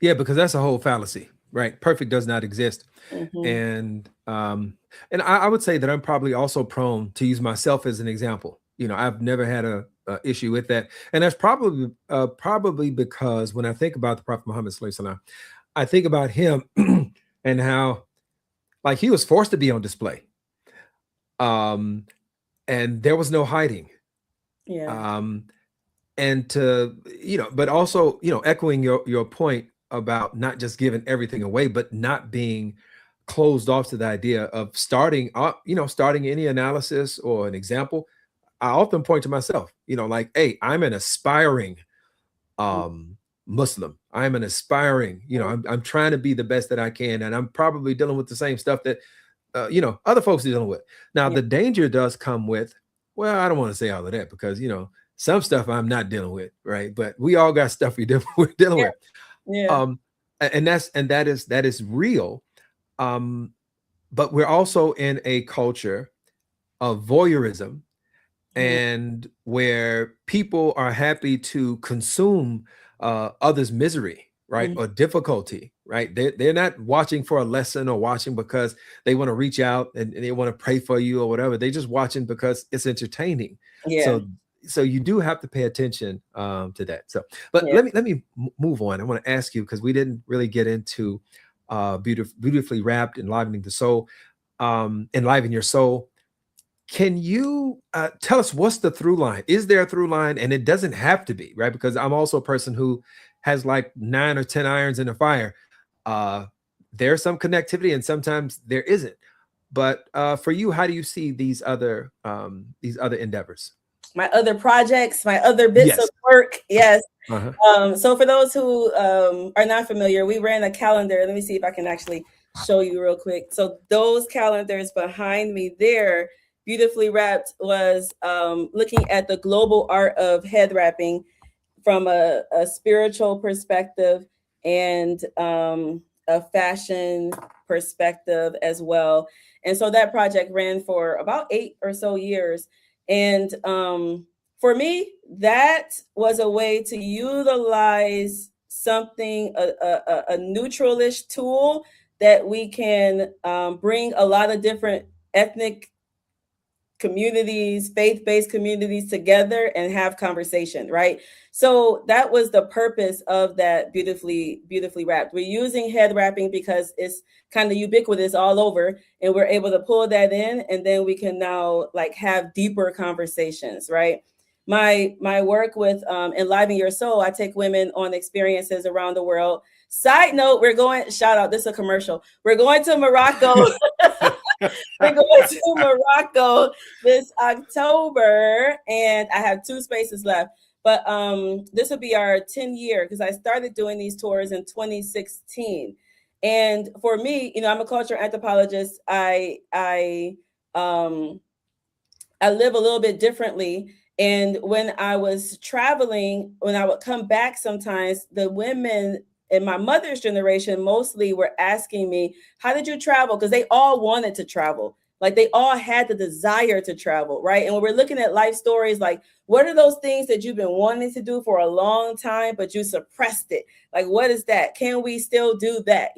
Yeah, because that's a whole fallacy, right? Perfect does not exist. And I would say that I'm probably also prone to use myself as an example. I've never had a issue with that, and that's probably because when I think about the Prophet Muhammad sallallahu alaihi wasallam, I think about him and how, like, he was forced to be on display, and there was no hiding. Yeah. And but also, echoing your point about not just giving everything away, but not being closed off to the idea of starting any analysis or an example. I often point to myself, like, hey, I'm an aspiring Muslim. I'm an aspiring, I'm trying to be the best that I can, and I'm probably dealing with the same stuff that other folks are dealing with. Now, the danger does come with, well, I don't want to say all of that, because some stuff I'm not dealing with, right? But we all got stuff we're dealing with. Yeah. And that is real. But we're also in a culture of voyeurism, and where people are happy to consume others' misery, right? Or difficulty, right? They're not watching for a lesson or watching because they want to reach out and they want to pray for you or whatever. They're just watching because it's entertaining. Yeah. So you do have to pay attention to that. So, but let me move on. I want to ask you, because we didn't really get into beautifully wrapped, enlivening the soul, enliven your soul. Can you tell us what's the through line? Is there a through line? And it doesn't have to be, right? Because I'm also a person who has like 9 or 10 irons in the fire. There's some connectivity, and sometimes there isn't. But for you, how do you see these other endeavors? My other projects, my other bits of work. Yes. So for those who are not familiar, we ran a calendar. Let me see if I can actually show you real quick. So those calendars behind me there, Beautifully Wrapped, was looking at the global art of head wrapping from a spiritual perspective and a fashion perspective as well. And so that project ran for about 8 or so years. And for me, that was a way to utilize something, a neutralish tool that we can bring a lot of different ethnic communities, faith-based communities together and have conversation, right? So that was the purpose of that beautifully wrapped. We're using head wrapping because it's kind of ubiquitous all over, and we're able to pull that in, and then we can now like have deeper conversations, right? My work with Enliven Your Soul, I take women on experiences around the world. Side note, shout out, this is a commercial. We're going to Morocco. We're going to Morocco this October, and I have 2 spaces left. But this will be our 10th year, because I started doing these tours in 2016. And for me, I'm a cultural anthropologist. I live a little bit differently. And when I was traveling, when I would come back, sometimes the women in my mother's generation mostly were asking me, how did you travel? Because they all wanted to travel. Like, they all had the desire to travel, right? And when we're looking at life stories, like, what are those things that you've been wanting to do for a long time, but you suppressed it? Like, what is that? Can we still do that?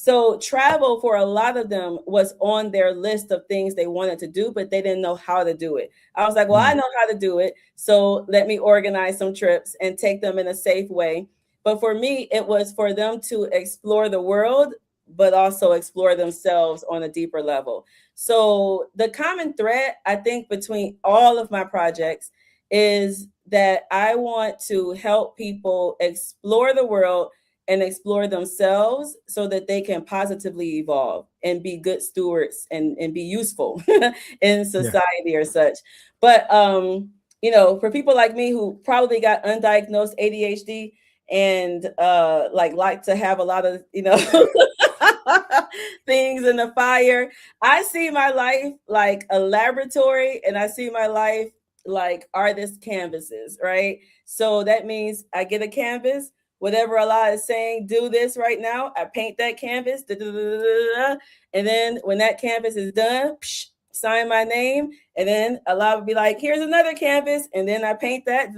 So travel for a lot of them was on their list of things they wanted to do, but they didn't know how to do it. I was like, well, I Mm. know how to do it. So let me organize some trips and take them in a safe way. But for me, it was for them to explore the world, but also explore themselves on a deeper level. So the common thread, I think, between all of my projects is that I want to help people explore the world and explore themselves so that they can positively evolve and be good stewards and be useful in Yeah. society or such. But you know, for people like me who probably got undiagnosed ADHD and like to have a lot of, you know, things in the fire, I see my life like a laboratory and I see my life like artist canvases, right? So that means I get a canvas, whatever Allah is saying, do this right now. I paint that canvas, and then when that canvas is done, sign my name, and then Allah will be like, "Here's another canvas," and then I paint that,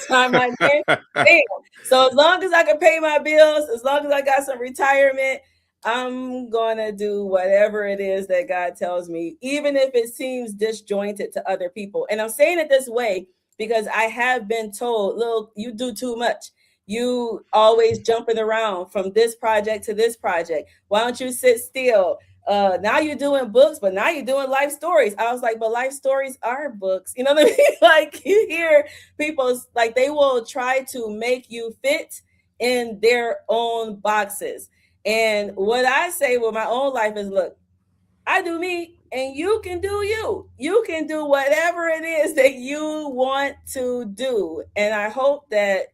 sign my name. Bam. So as long as I can pay my bills, as long as I got some retirement, I'm gonna do whatever it is that God tells me, even if it seems disjointed to other people. And I'm saying it this way because I have been told, "Look, you do too much. You always jumping around from this project to this project. Why don't you sit still? Now you're doing books, but now you're doing life stories." I was like, but life stories are books. You know what I mean? Like you hear people like they will try to make you fit in their own boxes. And what I say with my own life is, look, I do me and you can do you. You can do whatever it is that you want to do. And I hope that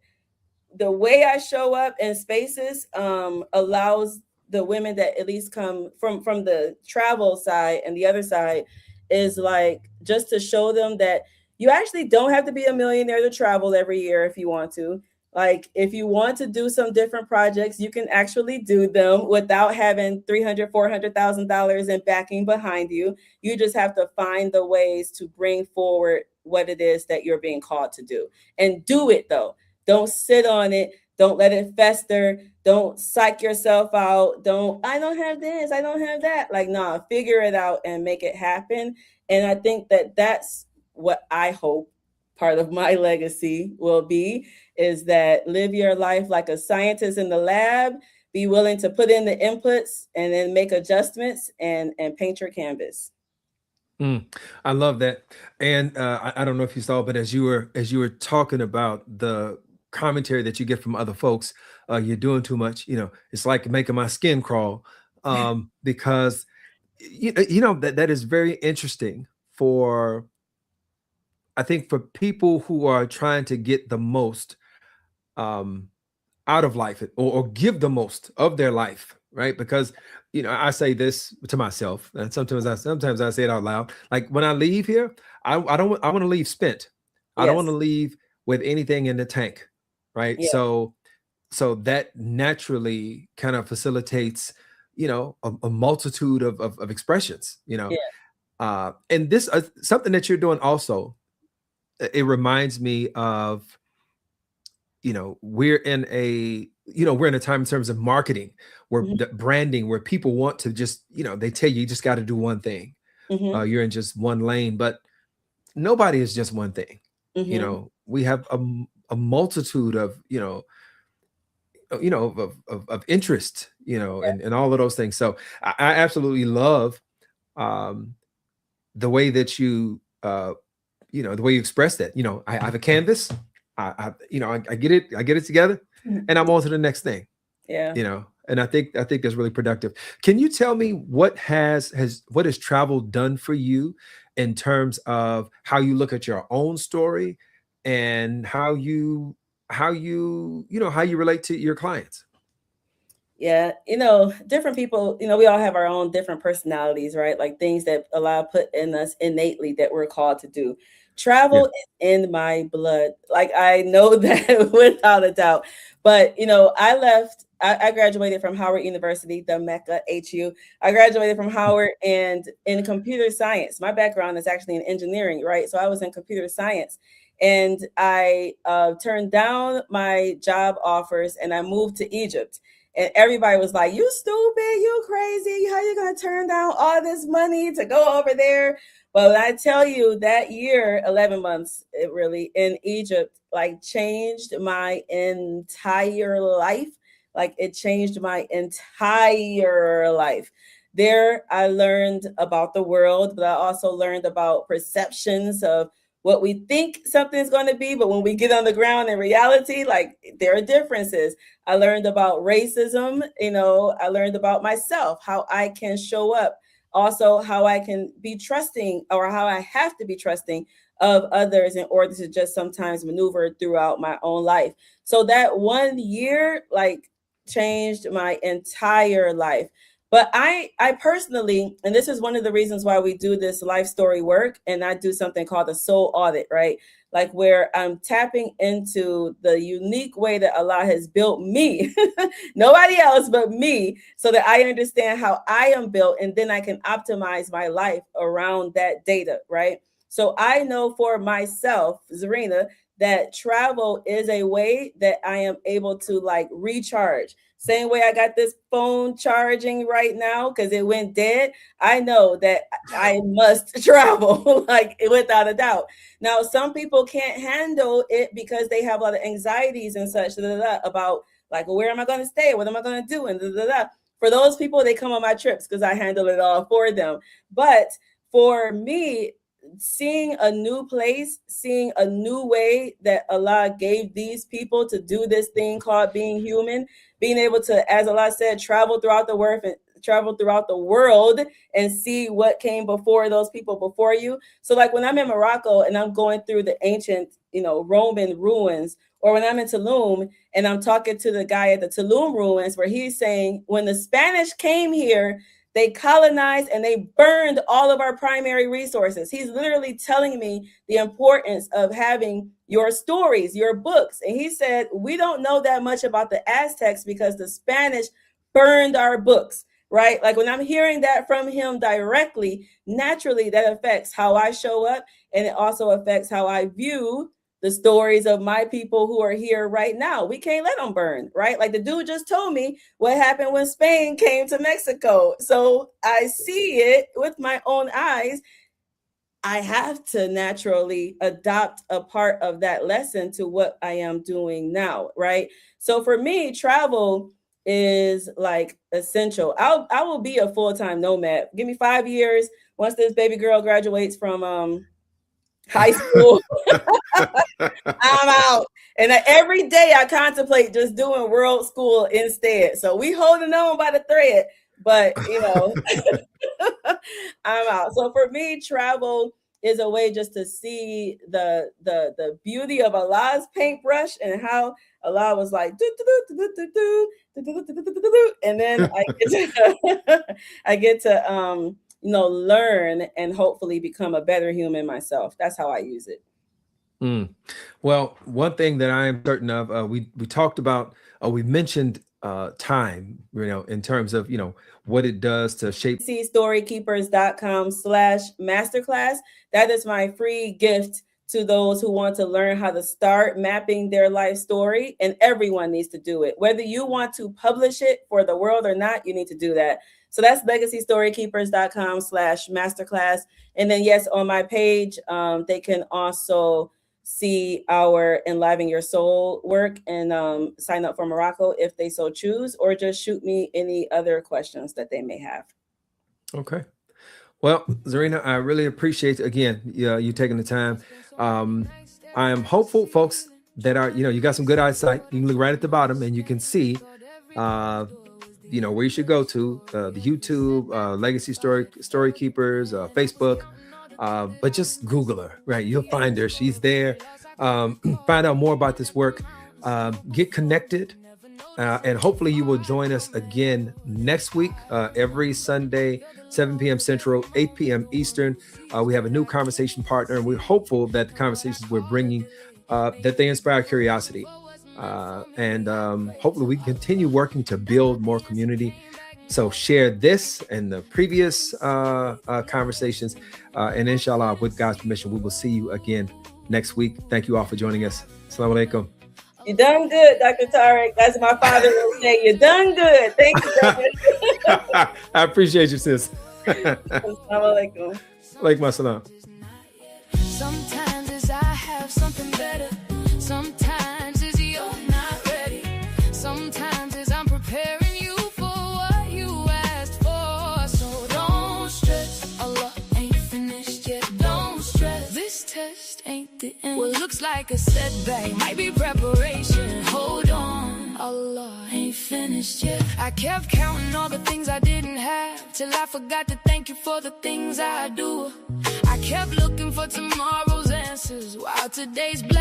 the way I show up in spaces allows the women that at least come from the travel side, and the other side is like just to show them that you actually don't have to be a millionaire to travel every year if you want to. Like if you want to do some different projects, you can actually do them without having 300, $400,000 in backing behind you. You just have to find the ways to bring forward what it is that you're being called to do, and do it though. Don't sit on it. Don't let it fester. Don't psych yourself out. I don't have this. I don't have that. Like, nah, figure it out and make it happen. And I think that that's what I hope part of my legacy will be, is that live your life like a scientist in the lab, be willing to put in the inputs and then make adjustments and paint your canvas. Mm, I love that. And I don't know if you saw, but as you were talking about the commentary that you get from other folks, you're doing too much. It's like making my skin crawl, because that is very interesting for, I think, for people who are trying to get the most um, out of life, or give the most of their life, right? Because I say this to myself, and sometimes I say it out loud. Like when I leave here, I want to leave spent. I don't want to Yes. leave with anything in the tank, right? Yeah. So that naturally kind of facilitates, a multitude of expressions, Yeah. and this something that you're doing also. It reminds me of, we're in a time in terms of marketing, where Hmm. the branding, where people want to just, they tell you just got to do one thing. Hmm. You're in just one lane, but nobody is just one thing. Hmm. We have a multitude of, of interest, and all of those things. So I absolutely love um, the way that the way you express that. I have a canvas. I get it together, and I'm on to the next thing. Yeah. And I think that's really productive. Can you tell me what has travel done for you in terms of how you look at your own story, and how you relate to your clients? Yeah, different people, we all have our own different personalities, right? Like things that Allah put in us innately that we're called to do. Yeah. Travel is in my blood. Like I know that without a doubt. But I graduated from Howard University, the Mecca HU. I graduated from Howard and in computer science. My background is actually in engineering, right? So I was in computer science. And I turned down my job offers and I moved to Egypt. And everybody was like, you stupid, you crazy. How you going to turn down all this money to go over there? But when I tell you that year, 11 months, it really in Egypt, like changed my entire life. Like it changed my entire life. There, I learned about the world, but I also learned about perceptions of what we think something's going to be. But when we get on the ground in reality, like there are differences. I learned about racism, I learned about myself, how I can show up, also how I can be trusting or how I have to be trusting of others in order to just sometimes maneuver throughout my own life. So that 1 year, like, changed my entire life. But I personally, and this is one of the reasons why we do this life story work, and I do something called a soul audit, right? Like where I'm tapping into the unique way that Allah has built me, nobody else but me, so that I understand how I am built, and then I can optimize my life around that data, right? So I know for myself, Zarina, that travel is a way that I am able to like recharge. Same way I got this phone charging right now because it went dead. I know that I must travel, like without a doubt. Now, some people can't handle it because they have a lot of anxieties and such about like, well, where am I going to stay? What am I going to do? And for those people, they come on my trips because I handle it all for them. But for me, seeing a new place, seeing a new way that Allah gave these people to do this thing called being human, being able to, as Allah said, travel throughout the world and see what came before those people before you. So like when I'm in Morocco and I'm going through the ancient, Roman ruins, or when I'm in Tulum and I'm talking to the guy at the Tulum ruins where he's saying when the Spanish came here, they colonized and they burned all of our primary resources. He's literally telling me the importance of having your stories, your books. And he said, we don't know that much about the Aztecs because the Spanish burned our books, right? Like when I'm hearing that from him directly, naturally that affects how I show up. And it also affects how I view the stories of my people who are here right now. We can't let them burn, right? Like the dude just told me what happened when Spain came to Mexico. So I see it with my own eyes. I have to naturally adopt a part of that lesson to what I am doing now, right? So for me, travel is like essential. I will be a full-time nomad. Give me 5 years. Once this baby girl graduates from high school, I'm out. And every day I contemplate just doing world school instead. So we holding on by the thread, but I'm out. So for me, travel is a way just to see the beauty of Allah's paintbrush and how Allah was like, and then I get to learn and hopefully become a better human myself. That's how I use it. Well, one thing that I am certain of, we talked about, we mentioned time, in terms of, what it does to shape. storykeepers.com/masterclass. That is my free gift to those who want to learn how to start mapping their life story. And everyone needs to do it. Whether you want to publish it for the world or not, you need to do that. So that's legacystorykeepers.com/masterclass. And then, yes, on my page, they can also see our Enliven Your Soul work and sign up for Morocco if they so choose, or just shoot me any other questions that they may have. Okay. Well, Zarina, I really appreciate, again, you taking the time. I am hopeful, folks, that you got some good eyesight. You can look right at the bottom and you can see, where you should go to, the YouTube, Legacy Story Keepers, Facebook. But just Google her, right? You'll find her. She's there. Find out more about this work. Get connected. And hopefully you will join us again next week, every Sunday, 7 p.m. Central, 8 p.m. Eastern. We have a new conversation partner, and we're hopeful that the conversations we're bringing, that they inspire curiosity. And hopefully we can continue working to build more community. So share this and the previous conversations. And inshallah, with God's permission, we will see you again next week. Thank you all for joining us. Assalamu alaikum. You done good, Dr. Tarek. That's my father would say. You done good. Thank you, brother. I appreciate you, sis. Assalamu alaikum. Alaikum assalam. Sometimes it's I have something better. Sometimes it's you're not ready. Sometimes it's I'm preparing you for what you asked for. So don't stress, Allah ain't finished yet. Don't stress, this test ain't the end. What looks like a setback might be preparation. Hold on, Allah ain't finished yet. I kept counting all the things I didn't have till I forgot to thank you for the things I do. I kept looking for tomorrow's answers while today's blessed.